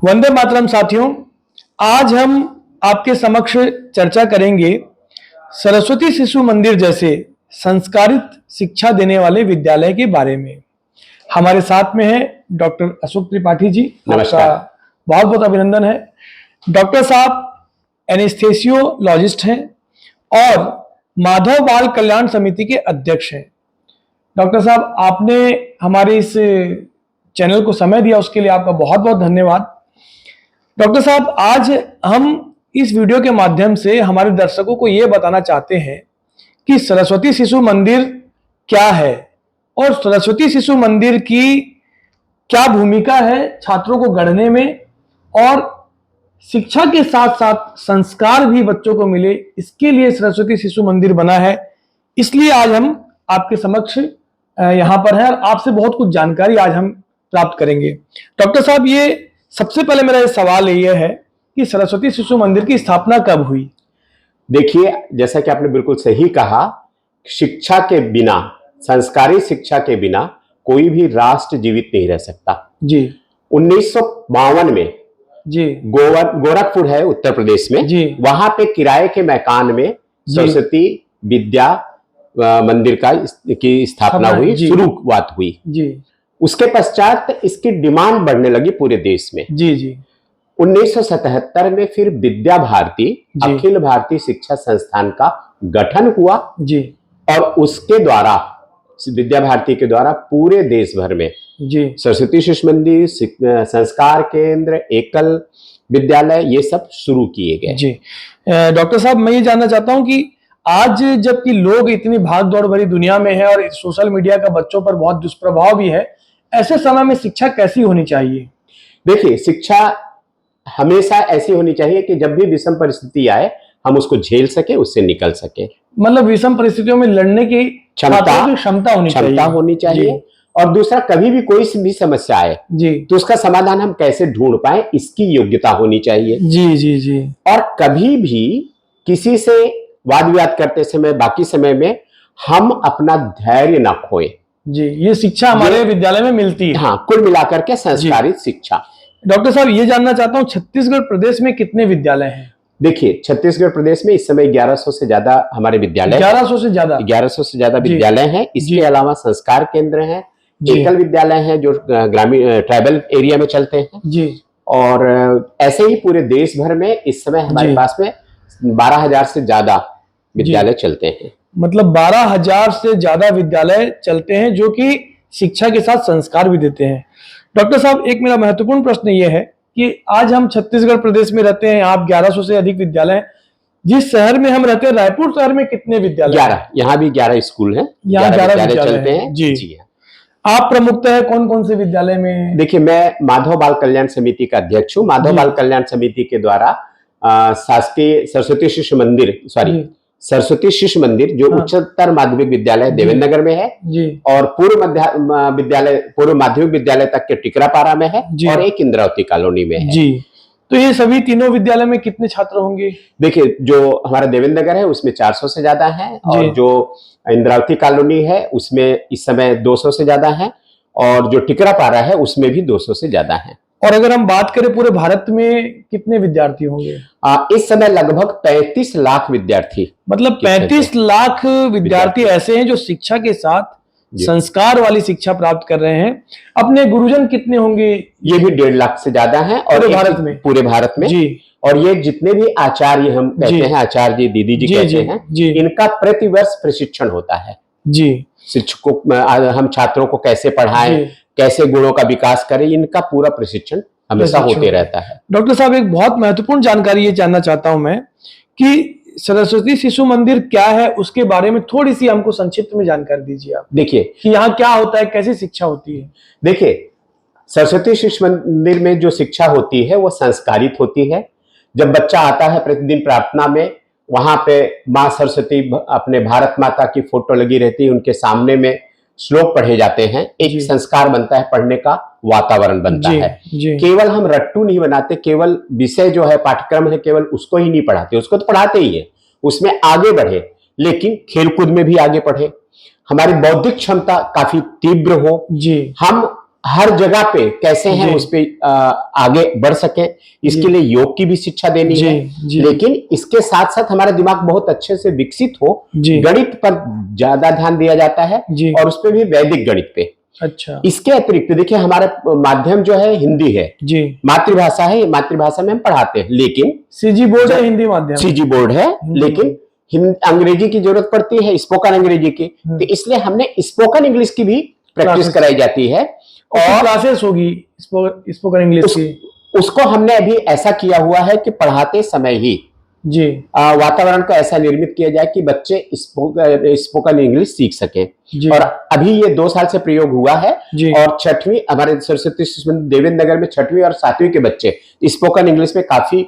वंदे मातरम साथियों, आज हम आपके समक्ष चर्चा करेंगे सरस्वती शिशु मंदिर जैसे संस्कारित शिक्षा देने वाले विद्यालय के बारे में। हमारे साथ में है डॉक्टर अशोक त्रिपाठी जी। नमस्कार। बहुत बहुत अभिनंदन है। डॉक्टर साहब एनेस्थेसियोलॉजिस्ट हैं और माधव बाल कल्याण समिति के अध्यक्ष हैं। डॉक्टर साहब, आपने हमारे इस चैनल को समय दिया, उसके लिए आपका बहुत बहुत धन्यवाद। डॉक्टर साहब, आज हम इस वीडियो के माध्यम से हमारे दर्शकों को ये बताना चाहते हैं कि सरस्वती शिशु मंदिर क्या है और सरस्वती शिशु मंदिर की क्या भूमिका है छात्रों को गढ़ने में, और शिक्षा के साथ साथ संस्कार भी बच्चों को मिले, इसके लिए सरस्वती शिशु मंदिर बना है। इसलिए आज हम आपके समक्ष यहाँ पर हैं और आपसे बहुत कुछ जानकारी आज हम प्राप्त करेंगे। डॉक्टर साहब, ये सबसे पहले मेरा सवाल ये है कि सरस्वती शिशु मंदिर की स्थापना कब हुई? देखिए, जैसा कि आपने बिल्कुल सही कहा, शिक्षा के बिना, संस्कारी शिक्षा के बिना कोई भी राष्ट्र जीवित नहीं रह सकता। जी। 1952 में जी गोरखपुर है उत्तर प्रदेश में जी, वहां पे किराए के मकान में सरस्वती विद्या मंदिर की स्थापना हुई, शुरुआत हुई जी। उसके पश्चात इसकी डिमांड बढ़ने लगी पूरे देश में। जी जी। 1977 में फिर विद्या भारती, अखिल भारतीय शिक्षा संस्थान का गठन हुआ जी, और उसके द्वारा, विद्या भारती के द्वारा पूरे देश भर में जी सरस्वती शिशु मंदिर, संस्कार केंद्र, एकल विद्यालय, ये सब शुरू किए गए। जी। डॉक्टर साहब, मैं ये जानना चाहता हूँ कि आज जबकि लोग इतनी भाग दौड़ भरी दुनिया में है और सोशल मीडिया का बच्चों पर बहुत दुष्प्रभाव भी है, ऐसे समय में शिक्षा कैसी होनी चाहिए? देखिए, शिक्षा हमेशा ऐसी होनी चाहिए कि जब भी विषम परिस्थिति आए हम उसको झेल सके, उससे निकल सके। मतलब विषम परिस्थितियों में लड़ने की क्षमता होनी चाहिए। और दूसरा, कभी भी कोई भी समस्या आए जी, तो उसका समाधान हम कैसे ढूंढ पाए, इसकी योग्यता होनी चाहिए। जी जी जी। और कभी भी किसी से वाद विवाद करते समय, बाकी समय में हम अपना धैर्य ना खोए। जी, ये शिक्षा हमारे विद्यालय में मिलती है। हाँ, कुल मिलाकर के संस्कारित शिक्षा। डॉक्टर साहब, ये जानना चाहता हूँ, छत्तीसगढ़ प्रदेश में कितने विद्यालय हैं? देखिए, छत्तीसगढ़ प्रदेश में इस समय 1100 से ज्यादा हमारे विद्यालय, 1100 से ज्यादा विद्यालय हैं। इसके अलावा संस्कार केंद्र हैं, एकल विद्यालय हैं जो ग्रामीण ट्राइबल एरिया में चलते हैं जी। और ऐसे ही पूरे देश भर में इस समय हमारे पास में 12,000 से ज्यादा विद्यालय चलते हैं। मतलब 12,000 से ज्यादा विद्यालय चलते हैं जो कि शिक्षा के साथ संस्कार भी देते हैं। डॉक्टर साहब, एक मेरा महत्वपूर्ण प्रश्न ये है कि आज हम छत्तीसगढ़ प्रदेश में रहते हैं, आप 1100 से अधिक विद्यालय हैं। जिस शहर में हम रहते हैं, रायपुर शहर में कितने विद्यालय? 11। यहाँ भी 11 स्कूल हैं, यहाँ 11 विद्यालय चलते हैं। जी। आप प्रमुखता है कौन कौन से विद्यालय में? देखिए, मैं माधव बाल कल्याण समिति का अध्यक्ष हूँ। माधव बाल कल्याण समिति के द्वारा शासकीय सरस्वती शिशु मंदिर जो उच्चतर माध्यमिक विद्यालय देवेंद्र नगर में है जी, और पूर्व माध्यमिक विद्यालय तक के टिकरापारा में है और एक इंद्रावती कॉलोनी में है जी। तो ये सभी तीनों विद्यालय में कितने छात्र होंगे? देखिए, जो हमारा देवेंद्र नगर है उसमें 400 से ज्यादा है और जो इंद्रावती कॉलोनी है उसमें इस समय 200 से ज्यादा है और जो टिकरापारा है उसमें भी 200 से ज्यादा है। और अगर हम बात करें पूरे भारत में कितने विद्यार्थी होंगे? इस समय लगभग 35 लाख विद्यार्थी, मतलब 35 लाख विद्यार्थी ऐसे हैं जो शिक्षा के साथ संस्कार वाली शिक्षा प्राप्त कर रहे हैं। अपने गुरुजन कितने होंगे? ये भी 1.5 लाख से ज्यादा हैं और पूरे भारत में जी। और ये जितने भी आचार्य हम कहते हैं, आचार्य जी, दीदी जी कहते हैं जी, इनका प्रतिवर्ष प्रशिक्षण होता है जी। शिक्षकों, हम छात्रों को कैसे पढ़ाएं, कैसे गुणों का विकास करें, इनका पूरा प्रशिक्षण हमेशा होते रहता है। डॉक्टर साहब, एक बहुत महत्वपूर्ण जानकारी ये जानना चाहता हूं मैं कि सरस्वती शिशु मंदिर क्या है, उसके बारे में थोड़ी सी हमको संक्षिप्त में जानकारी दीजिए आप। देखिए कि यहाँ क्या होता है, कैसी शिक्षा होती है? देखिए, सरस्वती शिशु मंदिर में जो शिक्षा होती है वो संस्कारित होती है। जब बच्चा आता है प्रतिदिन प्रार्थना में, वहां पे माँ सरस्वती अपने भारत माता की फोटो लगी रहती है, उनके सामने में श्लोक पढ़े जाते हैं, एक संस्कार बनता है, पढ़ने का वातावरण बनता है। केवल हम रट्टू नहीं बनाते, केवल विषय जो है, पाठ्यक्रम है, केवल उसको ही नहीं पढ़ाते, उसको तो पढ़ाते ही है, उसमें आगे बढ़े, लेकिन खेलकूद में भी आगे बढ़े, हमारी बौद्धिक क्षमता काफी तीव्र हो जी। हम हर जगह पे कैसे हैं जी। उस पे आगे बढ़ सके, इसके जी। लिए योग की भी शिक्षा देनी जी, है। जी। लेकिन इसके साथ साथ हमारा दिमाग बहुत अच्छे से विकसित हो, जी। गणित पर ज्यादा ध्यान दिया जाता है जी। और उस पे भी वैदिक गणित पे। अच्छा। इसके अतिरिक्त देखिए हमारा माध्यम जो है हिंदी है, जी। मातृभाषा है, मातृभाषा में हम पढ़ाते हैं, लेकिन सीजी बोर्ड है, हिंदी माध्यम? सीजी बोर्ड है, हिंदी लेकिन अंग्रेजी की जरूरत पड़ती है, स्पोकन अंग्रेजी की, तो इसलिए हमने स्पोकन इंग्लिश की भी प्रैक्टिस क्लासेस कराई जाती है। और क्लासेस होगी स्पोकन इंग्लिश की? उसको हमने अभी ऐसा किया हुआ है कि पढ़ाते समय ही जी। वातावरण को ऐसा निर्मित किया जाए कि बच्चे स्पोकन इंग्लिश सीख सके। जी। और अभी ये 2 साल से प्रयोग हुआ है जी। और छठवीं हमारे सरस्वती शिशु मंदिर देवेंद्र नगर में 6वीं और 7वीं के बच्चे स्पोकन इंग्लिश में काफी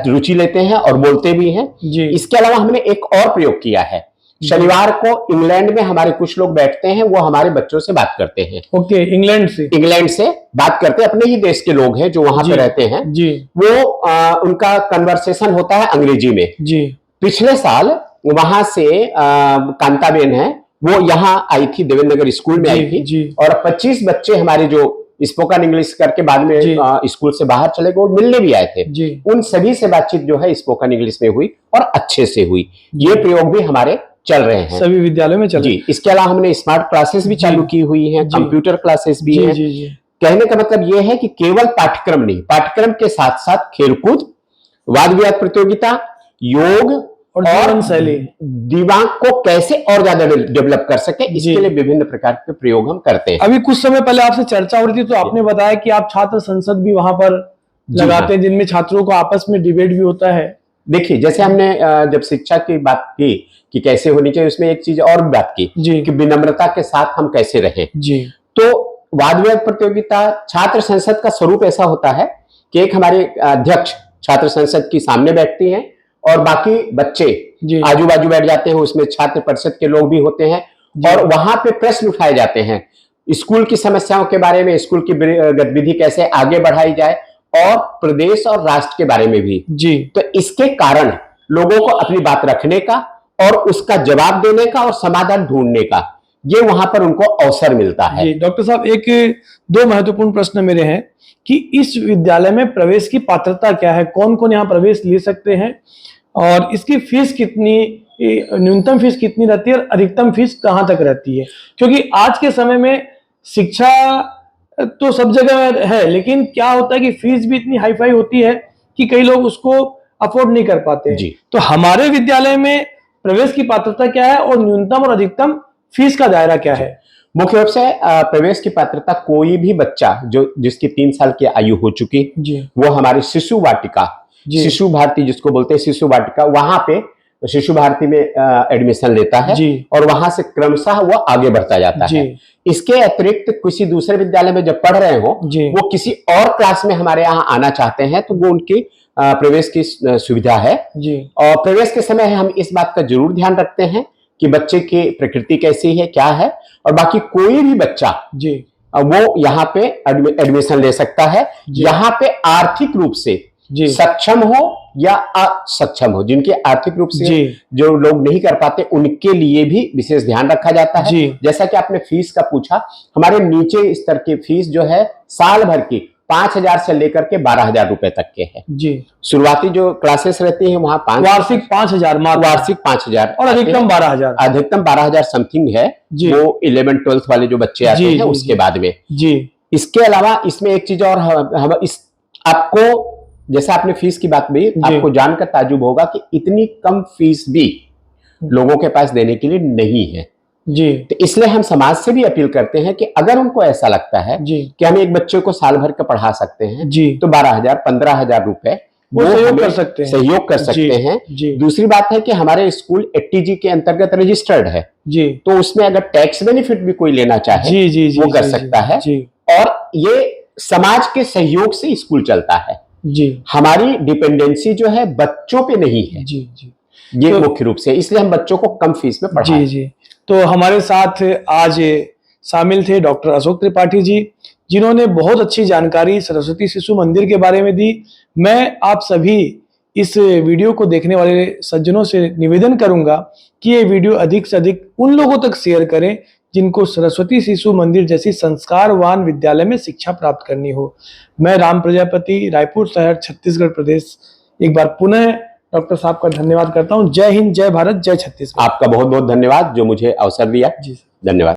रुचि लेते हैं और बोलते भी हैं। जी। इसके अलावा हमने एक और प्रयोग किया है, शनिवार को इंग्लैंड में हमारे कुछ लोग बैठते हैं, वो हमारे बच्चों से बात करते हैं। ओके, इंग्लैंड से बात करते हैं, अपने ही देश के लोग हैं जो वहां पे रहते हैं। जी। वो उनका कन्वर्सेशन होता है अंग्रेजी में। जी। पिछले साल वहां से कांताबेन है, वो यहाँ आई थी, देवेंद्र नगर स्कूल में आई थी। जी। और 25 बच्चे हमारे जो स्पोकन इंग्लिश करके बाद में स्कूल से बाहर चले गए, मिलने भी आए थे। जी। उन सभी से बातचीत जो है स्पोकन इंग्लिश में हुई और अच्छे से हुई। ये प्रयोग भी हमारे चल रहे हैं, सभी विद्यालयों में चल रहे हैं। जी। इसके अलावा हमने स्मार्ट क्लासेस भी चालू की हुई हैं, कंप्यूटर क्लासेस भी हैं। कहने का मतलब यह है कि केवल पाठ्यक्रम नहीं, पाठ्यक्रम के साथ साथ खेलकूद, वाद विवाद प्रतियोगिता, योग और जीवन शैली, दिमाग को कैसे और ज्यादा डेवलप कर सके, इसके लिए विभिन्न प्रकार के प्रयोग हम करते हैं। अभी कुछ समय पहले आपसे चर्चा हो रही थी तो आपने बताया कि आप छात्र संसद भी वहां पर लगाते हैं, जिनमें छात्रों को आपस में डिबेट भी होता है। देखिए, जैसे हमने जब शिक्षा की बात की कि कैसे होनी चाहिए, उसमें एक चीज और बात की कि विनम्रता के साथ हम कैसे रहें। जी। तो वाद विवाद प्रतियोगिता, छात्र संसद का स्वरूप ऐसा होता है कि एक हमारे अध्यक्ष छात्र संसद की सामने बैठती हैं और बाकी बच्चे आजू बाजू बैठ जाते हैं, उसमें छात्र परिषद के लोग भी होते हैं और वहां पे प्रश्न उठाए जाते हैं स्कूल की समस्याओं के बारे में, स्कूल की गतिविधि कैसे आगे बढ़ाई जाए और प्रदेश और राष्ट्र के बारे में भी। जी। तो इसके कारण लोगों को अपनी बात रखने का और उसका जवाब देने का और समाधान ढूंढने का, ये वहां पर उनको अवसर मिलता है। जी। डॉक्टर साहब, एक दो महत्वपूर्ण प्रश्न मेरे हैं कि इस विद्यालय में प्रवेश की पात्रता क्या है, कौन कौन यहाँ प्रवेश ले सकते हैं और इसकी फीस कितनी, न्यूनतम फीस कितनी रहती है और अधिकतम फीस कहाँ तक रहती है? क्योंकि आज के समय में शिक्षा तो सब जगह है, लेकिन क्या होता है कि फीस भी इतनी हाई फाई होती है कि कई लोग उसको अफोर्ड नहीं कर पाते हैं। तो हमारे विद्यालय में प्रवेश की पात्रता क्या है और न्यूनतम और अधिकतम फीस का दायरा क्या है? मुख्य रूप से प्रवेश की पात्रता कोई भी बच्चा जो जिसकी 3 साल की आयु हो चुकी, वो हमारी शिशु वाटिका, शिशु भारती जिसको बोलते हैं, शिशु वाटिका, वहां पे शिशु भारती में एडमिशन लेता है और वहां से क्रमशः वो आगे बढ़ता जाता है। इसके अतिरिक्त किसी दूसरे विद्यालय में जब पढ़ रहे हो, वो किसी और क्लास में हमारे यहाँ आना चाहते हैं तो वो उनकी प्रवेश की सुविधा है। और प्रवेश के समय हम इस बात का जरूर ध्यान रखते हैं कि बच्चे की प्रकृति कैसी है, क्या है, और बाकी कोई भी बच्चा वो यहाँ पे एडमिशन ले सकता है। यहाँ पे आर्थिक रूप से सक्षम हो या असक्षम हो, जिनके आर्थिक रूप से जो लोग नहीं कर पाते, उनके लिए भी विशेष ध्यान रखा जाता है। जैसा कि आपने फीस का पूछा, हमारे नीचे स्तर की फीस जो है साल भर की 5,000 से लेकर के 12,000 रुपए तक के है। शुरुआती जो क्लासेस रहती है वहां वार्षिक 5,000 वार्षिक 5,000 और अधिकतम 12,000, अधिकतम 12,000 समथिंग है। वो 11th 12th वाले जो बच्चे आते हैं उसके बाद में। इसके अलावा इसमें एक चीज और हम आपको, जैसे आपने फीस की बात भी, आपको जानकर ताजुब होगा कि इतनी कम फीस भी लोगों के पास देने के लिए नहीं है। तो इसलिए हम समाज से भी अपील करते हैं कि अगर उनको ऐसा लगता है कि हम एक बच्चे को साल भर का पढ़ा सकते हैं तो 12,000 15,000 रुपए वो सहयोग कर सकते हैं। दूसरी बात है कि हमारे स्कूल 80G के अंतर्गत रजिस्टर्ड है, तो उसमें अगर टैक्स बेनिफिट भी कोई लेना चाहे वो कर सकता है। और ये समाज के सहयोग से स्कूल चलता है। हमारी डिपेंडेंसी जो है बच्चों पे नहीं है। ये मुख्य रूप से, इसलिए हम बच्चों को कम फीस में पढ़ाते हैं। तो हमारे साथ आज शामिल थे डॉक्टर अशोक त्रिपाठी जी, जिन्होंने बहुत अच्छी जानकारी सरस्वती शिशु मंदिर के बारे में दी। मैं आप सभी इस वीडियो को देखने वाले सज्जनों से निवेदन करूंगा कि ये वीडियो अधिक से अधिक उन लोगों तक शेयर करें जिनको सरस्वती शिशु मंदिर जैसी संस्कारवान विद्यालय में शिक्षा प्राप्त करनी हो। मैं राम प्रजापति, रायपुर शहर, छत्तीसगढ़ प्रदेश, एक बार पुनः डॉक्टर साहब का धन्यवाद करता हूं। जय हिंद, जय भारत, जय छत्तीसगढ़। आपका बहुत बहुत धन्यवाद जो मुझे अवसर दिया। जी। धन्यवाद।